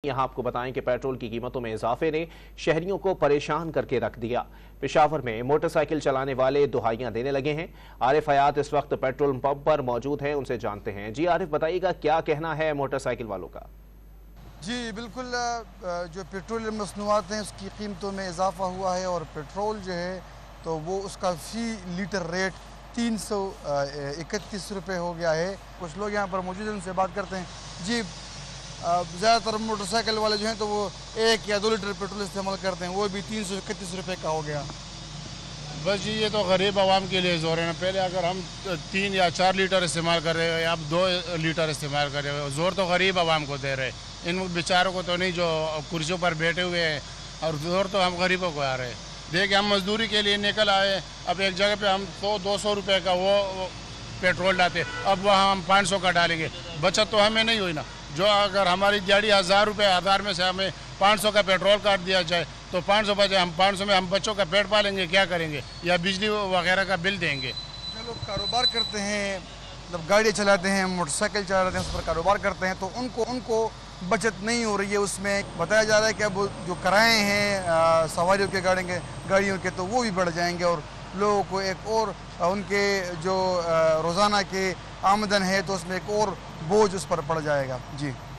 یہاں آپ کو بتائیں کہ پیٹرول کی قیمتوں میں اضافے نے شہریوں کو پریشان کر کے رکھ دیا۔ پشاور میں موٹر سائیکل چلانے والے دہائیاں دینے لگے ہیں۔ عارف حیات اس وقت پیٹرول پمپ پر موجود ہیں، ان سے جانتے ہیں۔ جی عارف، بتائیے گا کیا کہنا ہے موٹر سائیکل والوں کا؟ جی بالکل، جو پیٹرول مصنوعات ہیں اس کی قیمتوں میں اضافہ ہوا ہے، اور پیٹرول جو ہے تو وہ اس کا فی لیٹر ریٹ 331 روپے ہو گیا ہے۔ کچھ لوگ یہاں پر موجود ہیں، ان سے بات کرتے ہیں۔ جی، زیادہ تر موٹر سائیکل والے جو ہیں تو وہ 1 یا 2 لیٹر پیٹرول استعمال کرتے ہیں، وہ بھی 331 روپے کا ہو گیا۔ بس جی، یہ تو غریب عوام کے لیے زور ہے نا۔ پہلے اگر ہم 3 یا 4 لیٹر استعمال کر رہے ہیں، اب 2 لیٹر استعمال کر رہے ہیں، زور تو غریب عوام کو دے رہے ہیں، ان بیچاروں کو تو نہیں جو کرسیوں پر بیٹھے ہوئے ہیں، اور زور تو ہم غریبوں کو آ رہے ہیں۔ دیکھیں، ہم مزدوری کے لیے نکل آئے، اب ایک جگہ پہ ہم 100-200 روپے کا وہ پیٹرول ڈالتے، اب وہاں ہم 500 کا ڈالیں گے، بچت تو ہمیں نہیں ہوئی نا۔ جو اگر ہماری دیہڑی 1000 روپے، 1000 میں سے ہمیں 500 کا پیٹرول کاٹ دیا جائے تو 500 بچے، ہم 500 میں ہم بچوں کا پیٹ پالیں گے، کیا کریں گے؟ یا بجلی وغیرہ کا بل دیں گے۔ جو لوگ کاروبار کرتے ہیں، مطلب گاڑی چلاتے ہیں، موٹر سائیکل چلاتے ہیں، اس پر کاروبار کرتے ہیں، تو ان کو بچت نہیں ہو رہی ہے۔ اس میں بتایا جا رہا ہے کہ اب جو کرائے ہیں سواریوں کے گاڑیوں کے، تو وہ بھی بڑھ جائیں گے، اور لوگوں کو ایک اور ان کے جو روزانہ کے آمدن ہے تو اس میں ایک اور بوجھ اس پر پڑ جائے گا۔ جی